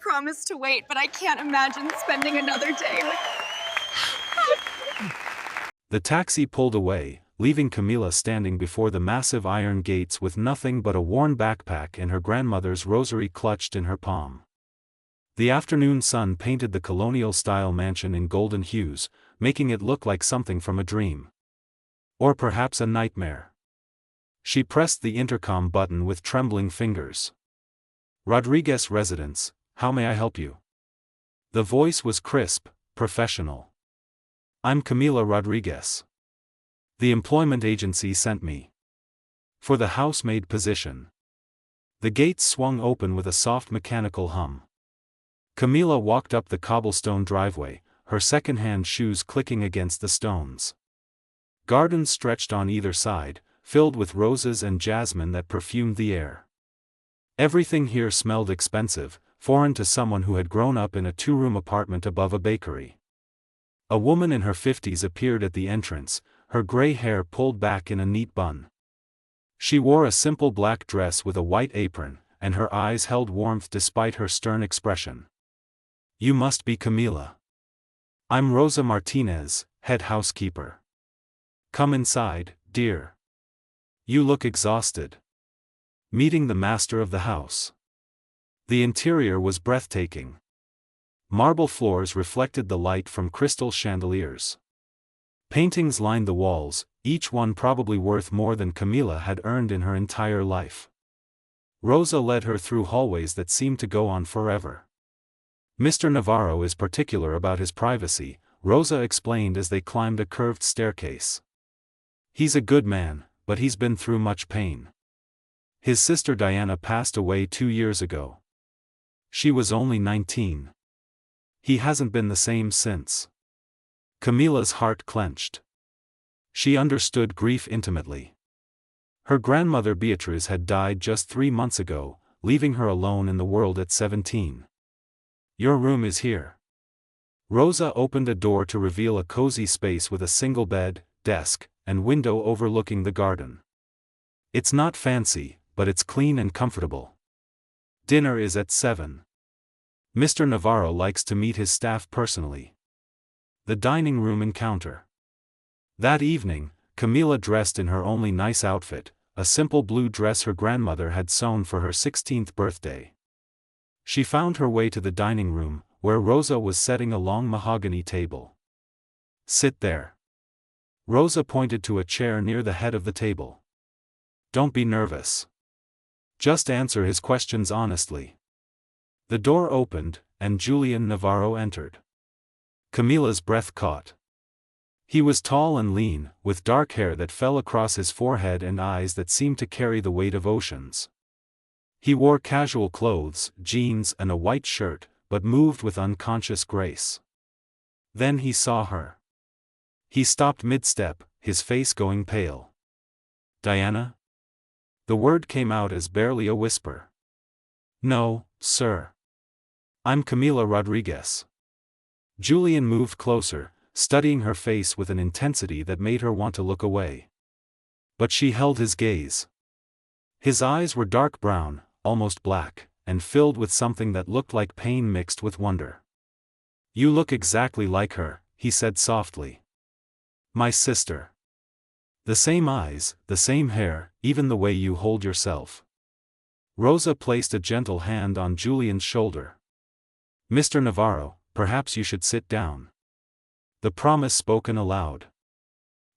promise to wait, but I can't imagine spending another day with... The taxi pulled away, leaving Camila standing before the massive iron gates with nothing but a worn backpack and her grandmother's rosary clutched in her palm. The afternoon sun painted the colonial-style mansion in golden hues, making it look like something from a dream. Or perhaps a nightmare. She pressed the intercom button with trembling fingers. "Rodriguez residence, how may I help you?" The voice was crisp, professional. "I'm Camila Rodriguez. The employment agency sent me for the housemaid position." The gates swung open with a soft mechanical hum. Camila walked up the cobblestone driveway, her second-hand shoes clicking against the stones. Gardens stretched on either side, filled with roses and jasmine that perfumed the air. Everything here smelled expensive, foreign to someone who had grown up in a two-room apartment above a bakery. A woman in her 50s appeared at the entrance, her gray hair pulled back in a neat bun. She wore a simple black dress with a white apron, and her eyes held warmth despite her stern expression. "You must be Camila. I'm Rosa Martinez, head housekeeper. Come inside, dear. You look exhausted." Meeting the master of the house. The interior was breathtaking. Marble floors reflected the light from crystal chandeliers. Paintings lined the walls, each one probably worth more than Camila had earned in her entire life. Rosa led her through hallways that seemed to go on forever. "Mr. Navaro is particular about his privacy," Rosa explained as they climbed a curved staircase. "He's a good man, but he's been through much pain. His sister Diana passed away 2 years ago. She was only 19. He hasn't been the same since." Camila's heart clenched. She understood grief intimately. Her grandmother Beatriz had died just 3 months ago, leaving her alone in the world at 17. "Your room is here." Rosa opened a door to reveal a cozy space with a single bed, desk, and window overlooking the garden. "It's not fancy, but it's clean and comfortable. Dinner is at 7. Mr. Navaro likes to meet his staff personally." The dining room encounter. That evening, Camila dressed in her only nice outfit, a simple blue dress her grandmother had sewn for her 16th birthday. She found her way to the dining room, where Rosa was setting a long mahogany table. "Sit there." Rosa pointed to a chair near the head of the table. "Don't be nervous. Just answer his questions honestly." The door opened, and Julian Navaro entered. Camila's breath caught. He was tall and lean, with dark hair that fell across his forehead and eyes that seemed to carry the weight of oceans. He wore casual clothes, jeans and a white shirt, but moved with unconscious grace. Then he saw her. He stopped mid-step, his face going pale. "Diana?" The word came out as barely a whisper. "No, sir. I'm Camila Rodriguez." Julian moved closer, studying her face with an intensity that made her want to look away. But she held his gaze. His eyes were dark brown, almost black, and filled with something that looked like pain mixed with wonder. "You look exactly like her," he said softly. "My sister. The same eyes, the same hair, even the way you hold yourself." Rosa placed a gentle hand on Julian's shoulder. "Mr. Navaro, perhaps you should sit down." The promise spoken aloud.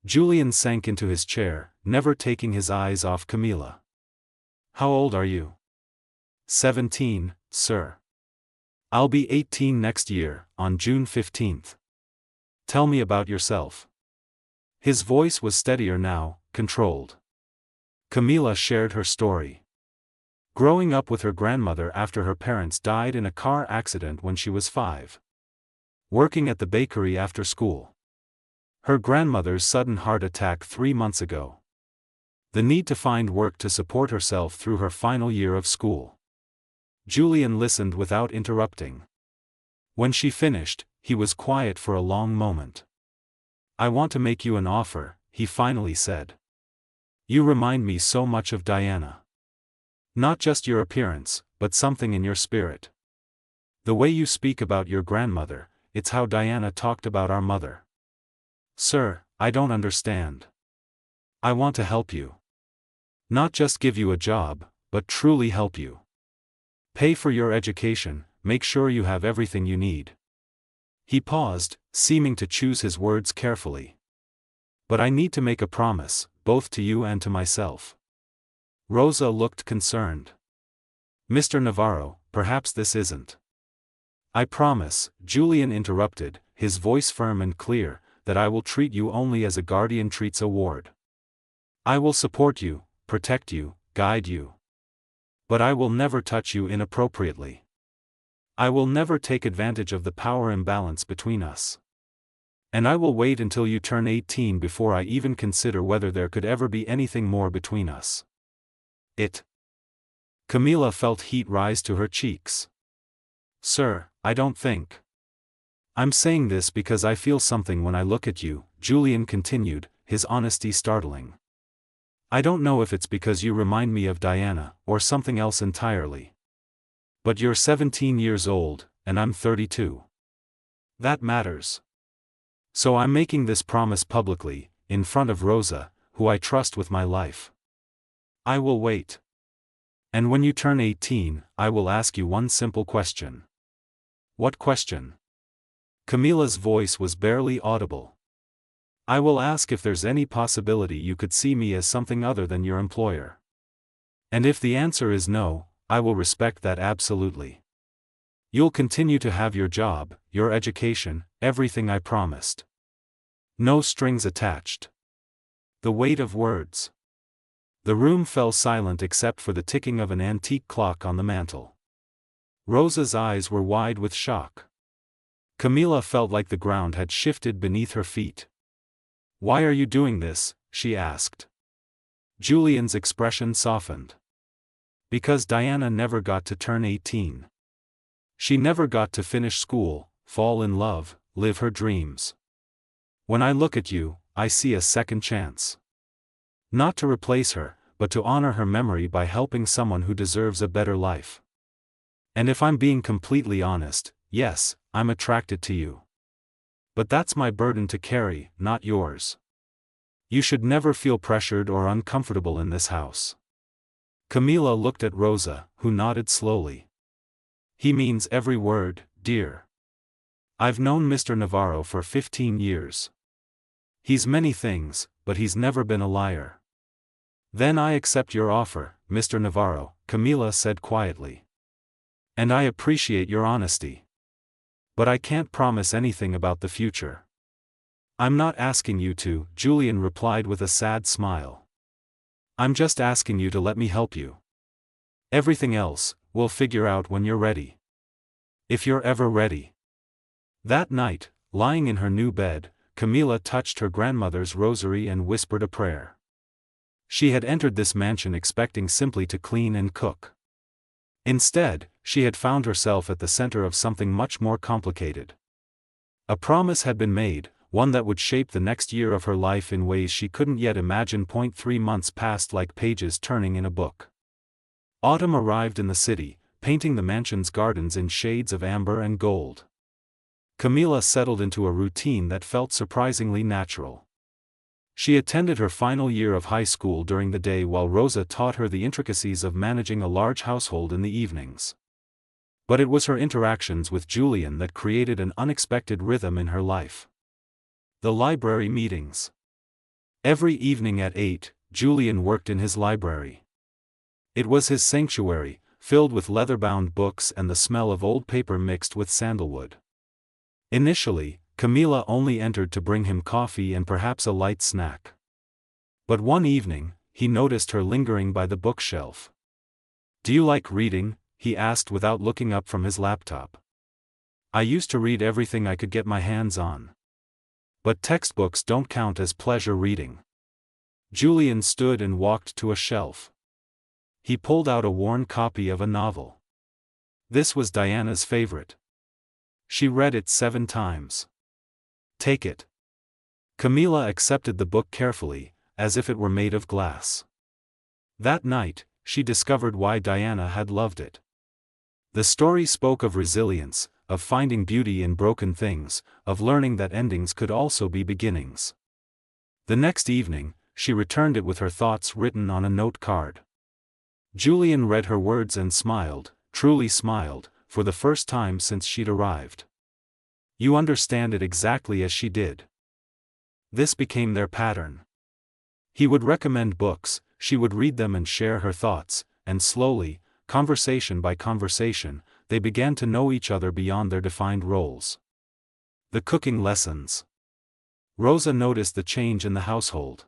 Julian sank into his chair, never taking his eyes off Camila. "How old are you?" 17, sir. I'll be 18 next year, on June 15th. Tell me about yourself." His voice was steadier now, controlled. Camila shared her story. Growing up with her grandmother after her parents died in a car accident when she was 5. Working at the bakery after school. Her grandmother's sudden heart attack 3 months ago. The need to find work to support herself through her final year of school. Julian listened without interrupting. When she finished, he was quiet for a long moment. "I want to make you an offer," he finally said. "You remind me so much of Diana. Not just your appearance, but something in your spirit." The way you speak about your grandmother, it's how Diana talked about our mother. Sir, I don't understand. I want to help you. Not just give you a job, but truly help you. Pay for your education, make sure you have everything you need. He paused, seeming to choose his words carefully. But I need to make a promise, both to you and to myself. Rosa looked concerned. Mr. Navaro, perhaps this isn't. I promise, Julian interrupted, his voice firm and clear, that I will treat you only as a guardian treats a ward. I will support you, protect you, guide you. But I will never touch you inappropriately. I will never take advantage of the power imbalance between us. And I will wait until you turn 18 before I even consider whether there could ever be anything more between us. Camila felt heat rise to her cheeks. Sir, I don't think. I'm saying this because I feel something when I look at you, Julian continued, his honesty startling. I don't know if it's because you remind me of Diana, or something else entirely. But you're 17 years old, and I'm 32. That matters. So I'm making this promise publicly, in front of Rosa, who I trust with my life. I will wait. And when you turn 18, I will ask you one simple question. What question? Camila's voice was barely audible. I will ask if there's any possibility you could see me as something other than your employer. And if the answer is no, I will respect that absolutely. You'll continue to have your job, your education, everything I promised. No strings attached. The weight of words. The room fell silent except for the ticking of an antique clock on the mantel. Rosa's eyes were wide with shock. Camila felt like the ground had shifted beneath her feet. Why are you doing this? She asked. Julian's expression softened. Because Diana never got to turn 18. She never got to finish school, fall in love, live her dreams. When I look at you, I see a second chance. Not to replace her, but to honor her memory by helping someone who deserves a better life. And if I'm being completely honest, yes, I'm attracted to you. But that's my burden to carry, not yours. You should never feel pressured or uncomfortable in this house. Camila looked at Rosa, who nodded slowly. He means every word, dear. I've known Mr. Navaro for 15 years. He's many things, but he's never been a liar. Then I accept your offer, Mr. Navaro, Camila said quietly. And I appreciate your honesty. But I can't promise anything about the future. I'm not asking you to, Julian replied with a sad smile. I'm just asking you to let me help you. Everything else, we'll figure out when you're ready. If you're ever ready. That night, lying in her new bed, Camila touched her grandmother's rosary and whispered a prayer. She had entered this mansion expecting simply to clean and cook. Instead, she had found herself at the center of something much more complicated. A promise had been made, one that would shape the next year of her life in ways she couldn't yet imagine. 3 months passed like pages turning in a book. Autumn arrived in the city, painting the mansion's gardens in shades of amber and gold. Camila settled into a routine that felt surprisingly natural. She attended her final year of high school during the day while Rosa taught her the intricacies of managing a large household in the evenings. But it was her interactions with Julian that created an unexpected rhythm in her life. The library meetings. Every evening at 8, Julian worked in his library. It was his sanctuary, filled with leather-bound books and the smell of old paper mixed with sandalwood. Initially, Camila only entered to bring him coffee and perhaps a light snack. But one evening, he noticed her lingering by the bookshelf. "Do you like reading?" he asked without looking up from his laptop. "I used to read everything I could get my hands on. But textbooks don't count as pleasure reading." Julian stood and walked to a shelf. He pulled out a worn copy of a novel. This was Diana's favorite. She read it 7 times. "Take it." Camila accepted the book carefully, as if it were made of glass. That night, she discovered why Diana had loved it. The story spoke of resilience, of finding beauty in broken things, of learning that endings could also be beginnings. The next evening, she returned it with her thoughts written on a note card. Julian read her words and smiled, truly smiled, for the first time since she'd arrived. You understand it exactly as she did. This became their pattern. He would recommend books, she would read them and share her thoughts, and slowly, conversation by conversation, they began to know each other beyond their defined roles. The cooking lessons. Rosa noticed the change in the household.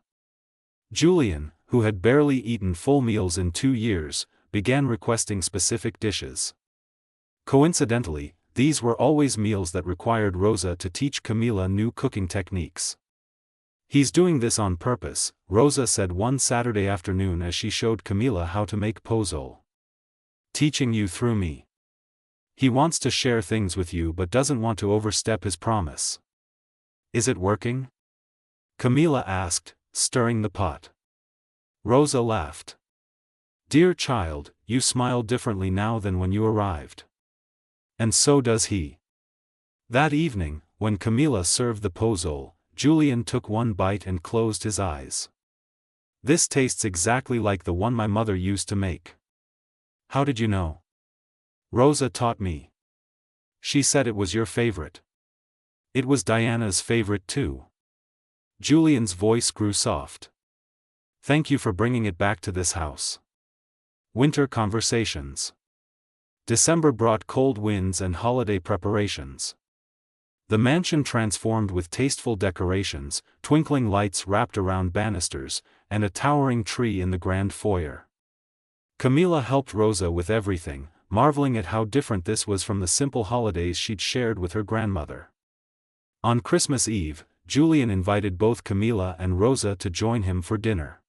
Julian, who had barely eaten full meals in 2 years, began requesting specific dishes. Coincidentally, these were always meals that required Rosa to teach Camila new cooking techniques. He's doing this on purpose, Rosa said one Saturday afternoon as she showed Camila how to make pozole. Teaching you through me. He wants to share things with you but doesn't want to overstep his promise. Is it working? Camila asked, stirring the pot. Rosa laughed. Dear child, you smile differently now than when you arrived. And so does he. That evening, when Camila served the pozole, Julian took one bite and closed his eyes. This tastes exactly like the one my mother used to make. How did you know? Rosa taught me. She said it was your favorite. It was Diana's favorite too. Julian's voice grew soft. Thank you for bringing it back to this house. Winter conversations. December brought cold winds and holiday preparations. The mansion transformed with tasteful decorations, twinkling lights wrapped around banisters, and a towering tree in the grand foyer. Camila helped Rosa with everything, marveling at how different this was from the simple holidays she'd shared with her grandmother. On Christmas Eve, Julian invited both Camila and Rosa to join him for dinner.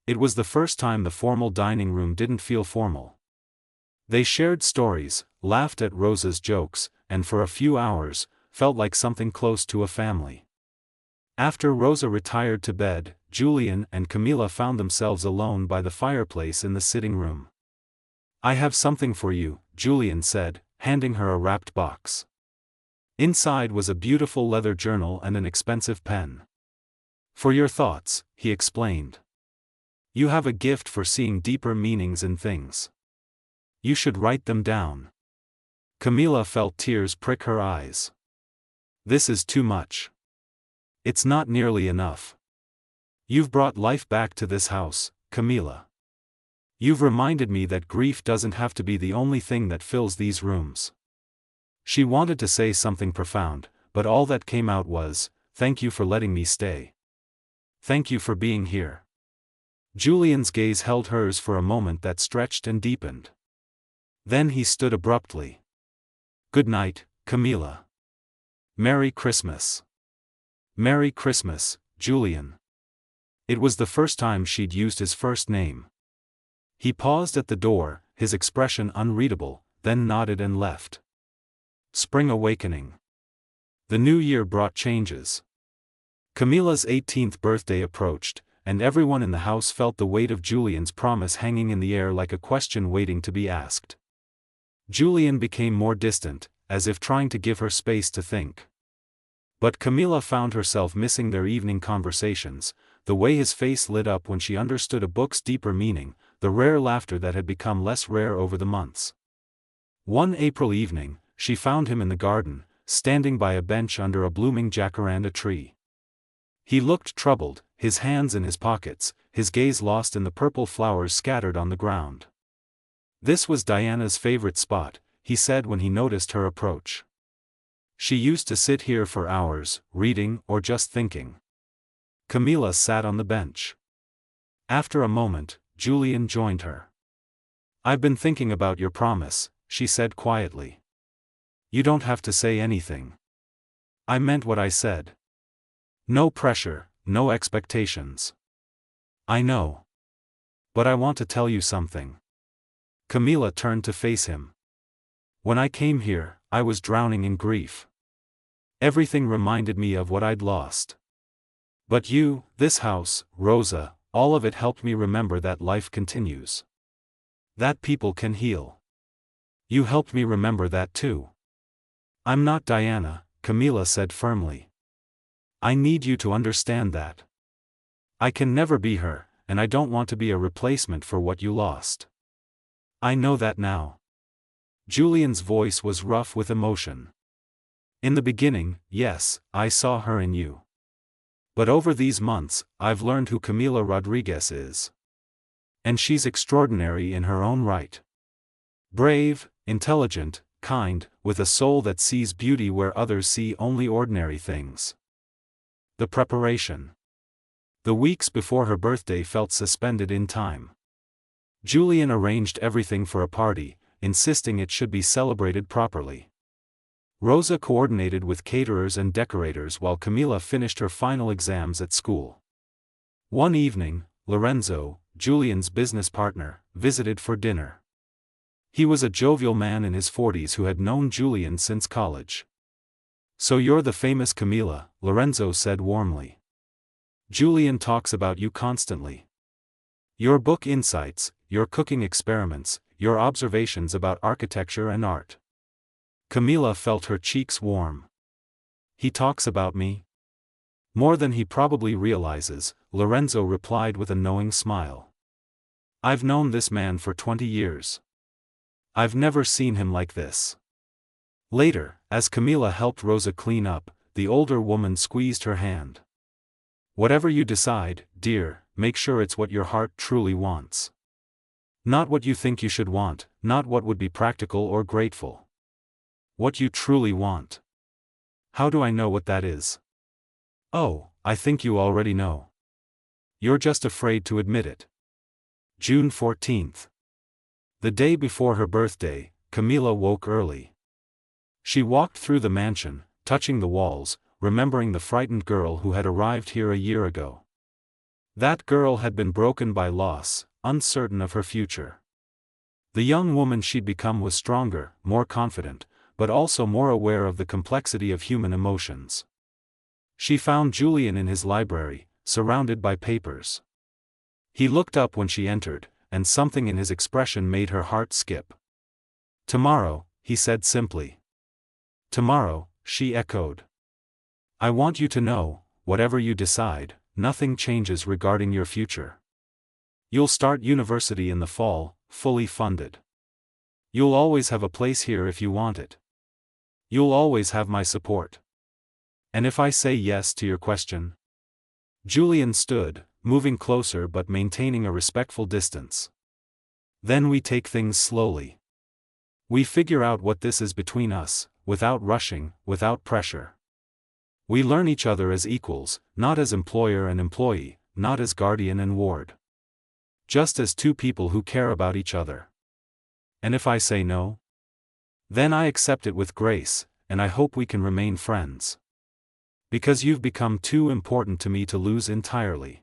It was the first time the formal dining room didn't feel formal. They shared stories, laughed at Rosa's jokes, and for a few hours, felt like something close to a family. After Rosa retired to bed, Julian and Camila found themselves alone by the fireplace in the sitting room. I have something for you, Julian said, handing her a wrapped box. Inside was a beautiful leather journal and an expensive pen. For your thoughts, he explained. You have a gift for seeing deeper meanings in things. You should write them down. Camila felt tears prick her eyes. This is too much. It's not nearly enough. You've brought life back to this house, Camila. You've reminded me that grief doesn't have to be the only thing that fills these rooms. She wanted to say something profound, but all that came out was, thank you for letting me stay. Thank you for being here. Julian's gaze held hers for a moment that stretched and deepened. Then he stood abruptly. Good night, Camila. Merry Christmas. Merry Christmas, Julian. It was the first time she'd used his first name. He paused at the door, his expression unreadable, then nodded and left. Spring awakening. The new year brought changes. Camila's 18th birthday approached, and everyone in the house felt the weight of Julian's promise hanging in the air like a question waiting to be asked. Julian became more distant, as if trying to give her space to think. But Camila found herself missing their evening conversations, the way his face lit up when she understood a book's deeper meaning, the rare laughter that had become less rare over the months. One April evening, she found him in the garden, standing by a bench under a blooming jacaranda tree. He looked troubled, his hands in his pockets, his gaze lost in the purple flowers scattered on the ground. This was Diana's favorite spot, he said when he noticed her approach. She used to sit here for hours, reading or just thinking. Camila sat on the bench. After a moment, Julian joined her. I've been thinking about your promise, she said quietly. You don't have to say anything. I meant what I said. No pressure, no expectations. I know. But I want to tell you something. Camila turned to face him. When I came here, I was drowning in grief. Everything reminded me of what I'd lost. But you, this house, Rosa, all of it helped me remember that life continues. That people can heal. You helped me remember that too. I'm not Diana, Camila said firmly. I need you to understand that. I can never be her, and I don't want to be a replacement for what you lost. I know that now. Julian's voice was rough with emotion. In the beginning, yes, I saw her in you. But over these months, I've learned who Camila Rodriguez is. And she's extraordinary in her own right. Brave, intelligent, kind, with a soul that sees beauty where others see only ordinary things. The preparation. The weeks before her birthday felt suspended in time. Julian arranged everything for a party, insisting it should be celebrated properly. Rosa coordinated with caterers and decorators while Camila finished her final exams at school. One evening, Lorenzo, Julian's business partner, visited for dinner. He was a jovial man in his 40s who had known Julian since college. So you're the famous Camila, Lorenzo said warmly. Julian talks about you constantly. Your book insights, your cooking experiments, your observations about architecture and art. Camila felt her cheeks warm. He talks about me? More than he probably realizes, Lorenzo replied with a knowing smile. I've known this man for 20 years. I've never seen him like this. Later, as Camila helped Rosa clean up, the older woman squeezed her hand. Whatever you decide, dear, make sure it's what your heart truly wants. Not what you think you should want, not what would be practical or grateful. What you truly want. How do I know what that is? Oh, I think you already know. You're just afraid to admit it. June 14th. The day before her birthday, Camila woke early. She walked through the mansion, touching the walls, remembering the frightened girl who had arrived here a year ago. That girl had been broken by loss, uncertain of her future. The young woman she'd become was stronger, more confident, but also more aware of the complexity of human emotions. She found Julian in his library, surrounded by papers. He looked up when she entered, and something in his expression made her heart skip. Tomorrow, he said simply. Tomorrow, she echoed. I want you to know, whatever you decide, nothing changes regarding your future. You'll start university in the fall, fully funded. You'll always have a place here if you want it. You'll always have my support. And if I say yes to your question? Julian stood, moving closer but maintaining a respectful distance. Then we take things slowly. We figure out what this is between us, without rushing, without pressure. We learn each other as equals, not as employer and employee, not as guardian and ward. Just as two people who care about each other. And if I say no? Then I accept it with grace, and I hope we can remain friends. Because you've become too important to me to lose entirely.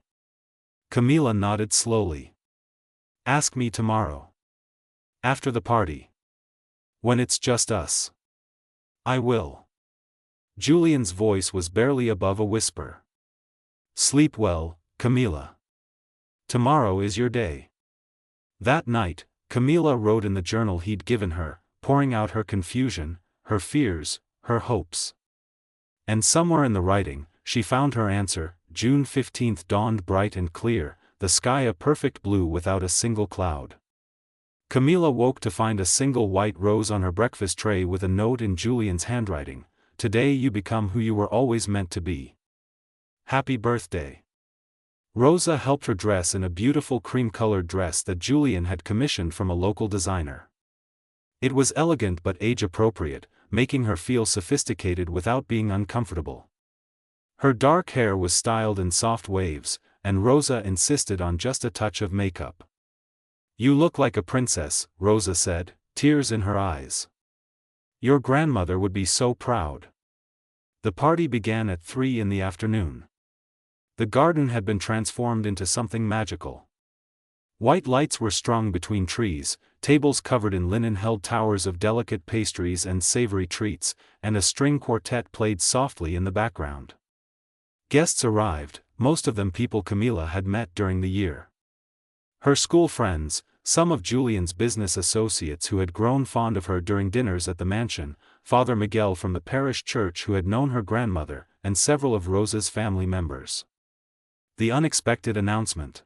Camila nodded slowly. Ask me tomorrow. After the party. When it's just us. I will. Julian's voice was barely above a whisper. Sleep well, Camila. Tomorrow is your day. That night, Camila wrote in the journal he'd given her, pouring out her confusion, her fears, her hopes. And somewhere in the writing, she found her answer. June 15th dawned bright and clear, the sky a perfect blue without a single cloud. Camila woke to find a single white rose on her breakfast tray with a note in Julian's handwriting. Today you become who you were always meant to be. Happy birthday. Rosa helped her dress in a beautiful cream-colored dress that Julian had commissioned from a local designer. It was elegant but age-appropriate, making her feel sophisticated without being uncomfortable. Her dark hair was styled in soft waves, and Rosa insisted on just a touch of makeup. You look like a princess, Rosa said, tears in her eyes. Your grandmother would be so proud. The party began at 3 in the afternoon. The garden had been transformed into something magical. White lights were strung between trees, tables covered in linen held towers of delicate pastries and savory treats, and a string quartet played softly in the background. Guests arrived, most of them people Camila had met during the year. Her school friends, Some of Julian's business associates who had grown fond of her during dinners at the mansion, Father Miguel from the parish church who had known her grandmother, and several of Rosa's family members. The unexpected announcement.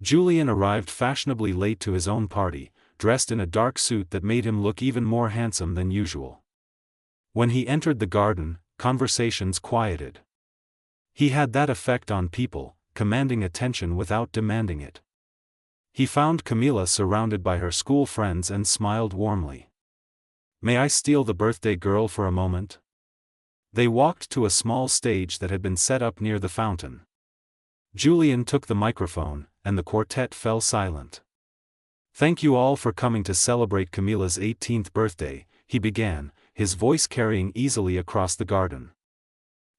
Julian arrived fashionably late to his own party, dressed in a dark suit that made him look even more handsome than usual. When he entered the garden, conversations quieted. He had that effect on people, commanding attention without demanding it. He found Camila surrounded by her school friends and smiled warmly. "May I steal the birthday girl for a moment?" They walked to a small stage that had been set up near the fountain. Julian took the microphone, and the quartet fell silent. "Thank you all for coming to celebrate Camila's 18th birthday," he began, his voice carrying easily across the garden.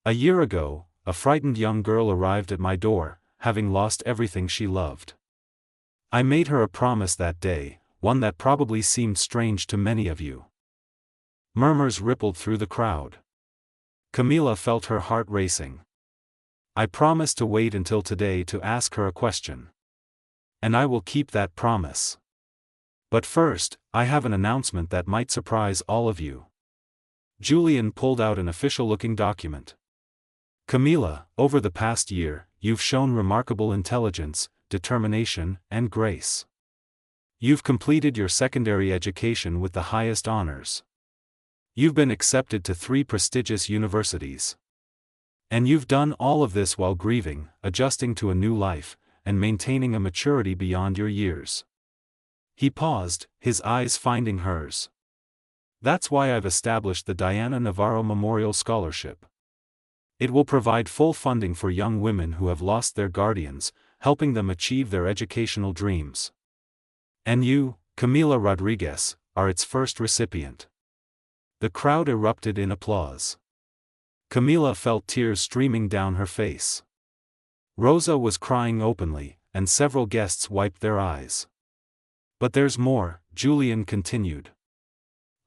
"A year ago, a frightened young girl arrived at my door, having lost everything she loved. I made her a promise that day, one that probably seemed strange to many of you." Murmurs rippled through the crowd. Camila felt her heart racing. "I promised to wait until today to ask her a question. And I will keep that promise. But first, I have an announcement that might surprise all of you." Julian pulled out an official-looking document. "Camila, over the past year, you've shown remarkable intelligence, determination, and grace. You've completed your secondary education with the highest honors. You've been accepted to 3 prestigious universities. And you've done all of this while grieving, adjusting to a new life, and maintaining a maturity beyond your years." He paused, his eyes finding hers. "That's why I've established the Diana Navaro Memorial Scholarship. It will provide full funding for young women who have lost their guardians, helping them achieve their educational dreams. And you, Camila Rodriguez, are its first recipient." The crowd erupted in applause. Camila felt tears streaming down her face. Rosa was crying openly, and several guests wiped their eyes. "But there's more," Julian continued.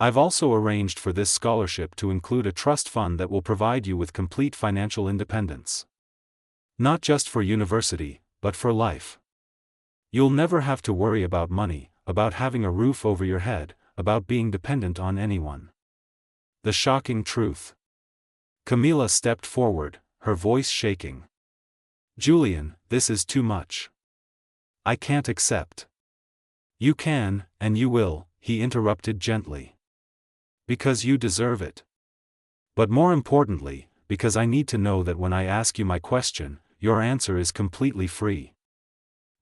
"I've also arranged for this scholarship to include a trust fund that will provide you with complete financial independence. Not just for university, but for life. You'll never have to worry about money, about having a roof over your head, about being dependent on anyone." The shocking truth. Camila stepped forward, her voice shaking. "Julian, this is too much. I can't accept." "You can, and you will," he interrupted gently. "Because you deserve it. But more importantly, because I need to know that when I ask you my question, your answer is completely free.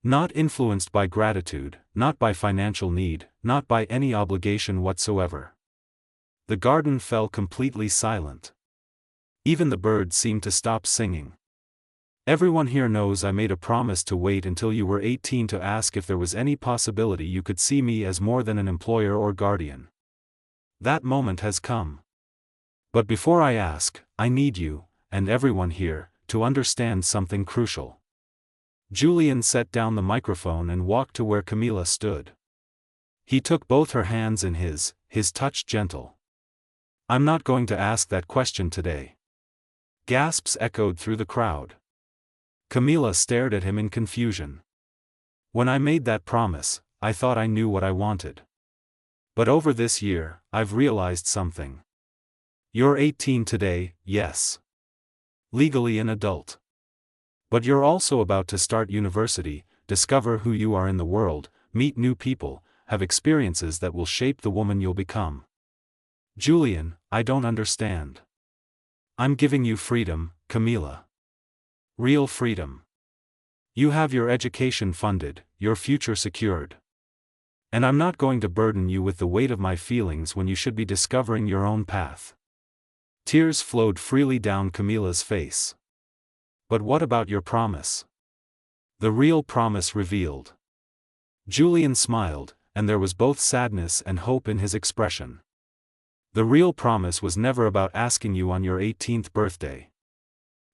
Not influenced by gratitude, not by financial need, not by any obligation whatsoever." The garden fell completely silent. Even the birds seemed to stop singing. "Everyone here knows I made a promise to wait until you were 18 to ask if there was any possibility you could see me as more than an employer or guardian. That moment has come. But before I ask, I need you, and everyone here, to understand something crucial." Julian set down the microphone and walked to where Camila stood. He took both her hands in his touch gentle. "I'm not going to ask that question today." Gasps echoed through the crowd. Camila stared at him in confusion. "When I made that promise, I thought I knew what I wanted. But over this year, I've realized something. You're 18 today, yes. Legally an adult. But you're also about to start university, discover who you are in the world, meet new people, have experiences that will shape the woman you'll become. Julian, I don't understand. I'm giving you freedom, Camila. Real freedom. You have your education funded, your future secured. And I'm not going to burden you with the weight of my feelings when you should be discovering your own path." Tears flowed freely down Camila's face. "But what about your promise?" The real promise revealed. Julian smiled, and there was both sadness and hope in his expression. "The real promise was never about asking you on your 18th birthday.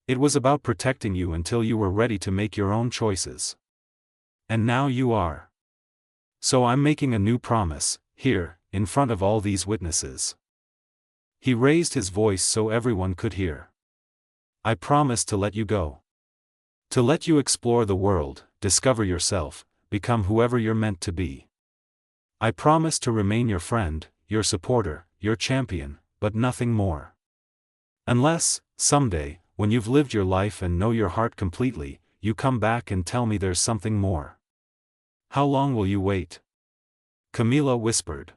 It was about protecting you until you were ready to make your own choices. And now you are. So I'm making a new promise, here, in front of all these witnesses." He raised his voice so everyone could hear. "I promise to let you go. To let you explore the world, discover yourself, become whoever you're meant to be. I promise to remain your friend, your supporter, your champion, but nothing more. Unless, someday, when you've lived your life and know your heart completely, you come back and tell me there's something more. How long will you wait? Camila whispered.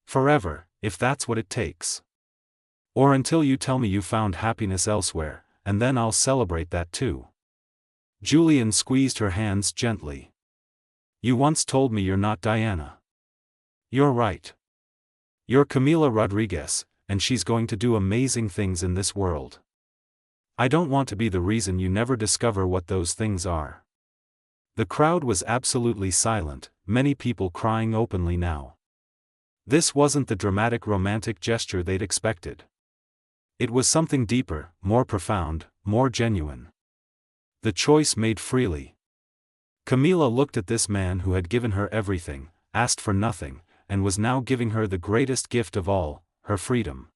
Forever, if that's what it takes. Or until you tell me you found happiness elsewhere, and then I'll celebrate that too. Julian squeezed her hands gently. You once told me you're not Diana. You're right. You're Camila Rodriguez, and she's going to do amazing things in this world. I don't want to be the reason you never discover what those things are. The crowd was absolutely silent, many people crying openly now. This wasn't the dramatic romantic gesture they'd expected. It was something deeper, more profound, more genuine. The choice made freely. Camila looked at this man who had given her everything, asked for nothing, and was now giving her the greatest gift of all, her freedom.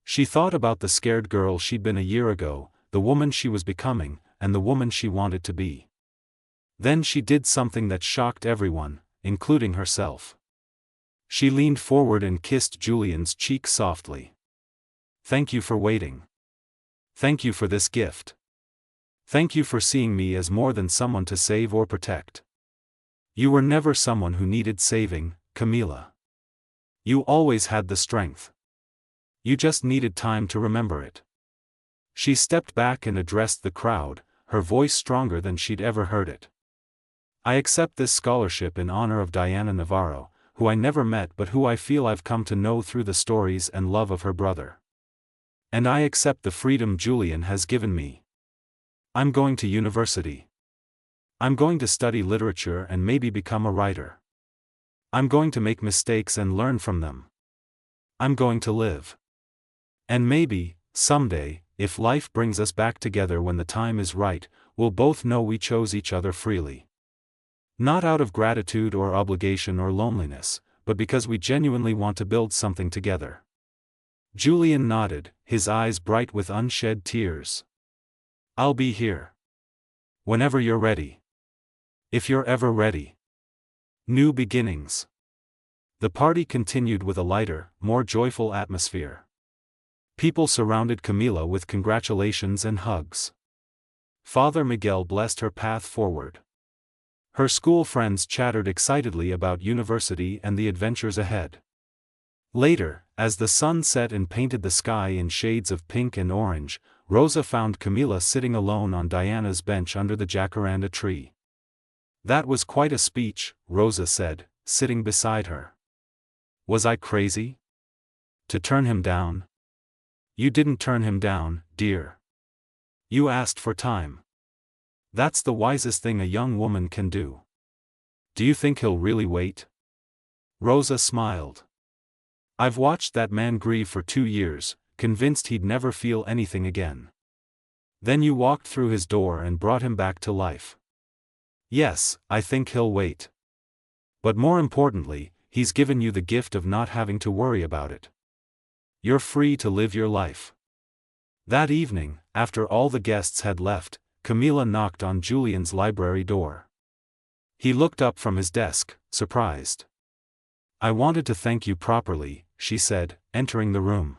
She thought about the scared girl she'd been a year ago, the woman she was becoming, and the woman she wanted to be. Then she did something that shocked everyone, including herself. She leaned forward and kissed Julian's cheek softly. Thank you for waiting. Thank you for this gift. Thank you for seeing me as more than someone to save or protect. You were never someone who needed saving, Camila. You always had the strength. You just needed time to remember it. She stepped back and addressed the crowd, her voice stronger than she'd ever heard it. I accept this scholarship in honor of Diana Navaro, who I never met but who I feel I've come to know through the stories and love of her brother. And I accept the freedom Julian has given me. I'm going to university. I'm going to study literature and maybe become a writer. I'm going to make mistakes and learn from them. I'm going to live. And maybe, someday, if life brings us back together when the time is right, we'll both know we chose each other freely. Not out of gratitude or obligation or loneliness, but because we genuinely want to build something together. Julian nodded, his eyes bright with unshed tears. I'll be here. Whenever you're ready. If you're ever ready. New beginnings. The party continued with a lighter, more joyful atmosphere. People surrounded Camila with congratulations and hugs. Father Miguel blessed her path forward. Her school friends chattered excitedly about university and the adventures ahead. Later, as the sun set and painted the sky in shades of pink and orange, Rosa found Camila sitting alone on Diana's bench under the jacaranda tree. That was quite a speech, Rosa said, sitting beside her. Was I crazy? To turn him down? You didn't turn him down, dear. You asked for time. That's the wisest thing a young woman can do. Do you think he'll really wait? Rosa smiled. I've watched that man grieve for 2 years, convinced he'd never feel anything again. Then you walked through his door and brought him back to life. Yes, I think he'll wait. But more importantly, he's given you the gift of not having to worry about it. You're free to live your life. That evening, after all the guests had left, Camila knocked on Julian's library door. He looked up from his desk, surprised. I wanted to thank you properly, she said, entering the room.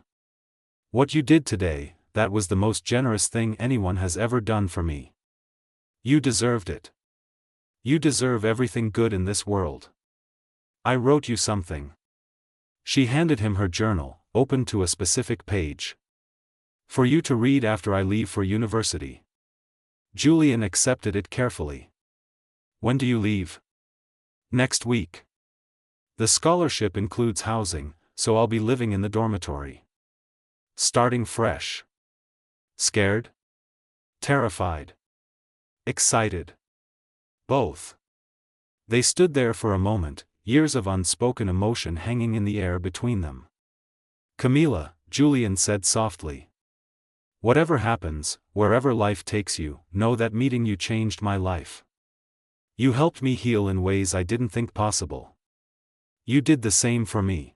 What you did today, that was the most generous thing anyone has ever done for me. You deserved it. You deserve everything good in this world. I wrote you something. She handed him her journal, open to a specific page. For you to read after I leave for university. Julian accepted it carefully. When do you leave? Next week. The scholarship includes housing, so I'll be living in the dormitory. Starting fresh. Scared? Terrified? Excited? Both. They stood there for a moment, years of unspoken emotion hanging in the air between them. Camila, Julian said softly. Whatever happens, wherever life takes you, know that meeting you changed my life. You helped me heal in ways I didn't think possible. You did the same for me.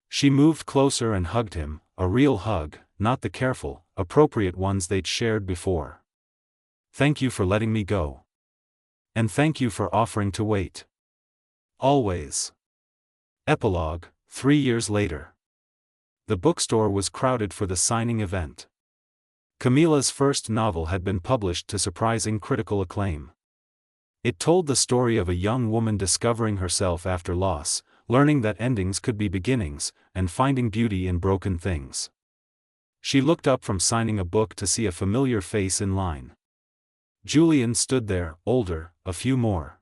She moved closer and hugged him, a real hug, not the careful, appropriate ones they'd shared before. Thank you for letting me go. And thank you for offering to wait. Always. Epilogue, 3 years later. The bookstore was crowded for the signing event. Camilla's first novel had been published to surprising critical acclaim. It told the story of a young woman discovering herself after loss, learning that endings could be beginnings, and finding beauty in broken things. She looked up from signing a book to see a familiar face in line. Julian stood there, older, a few more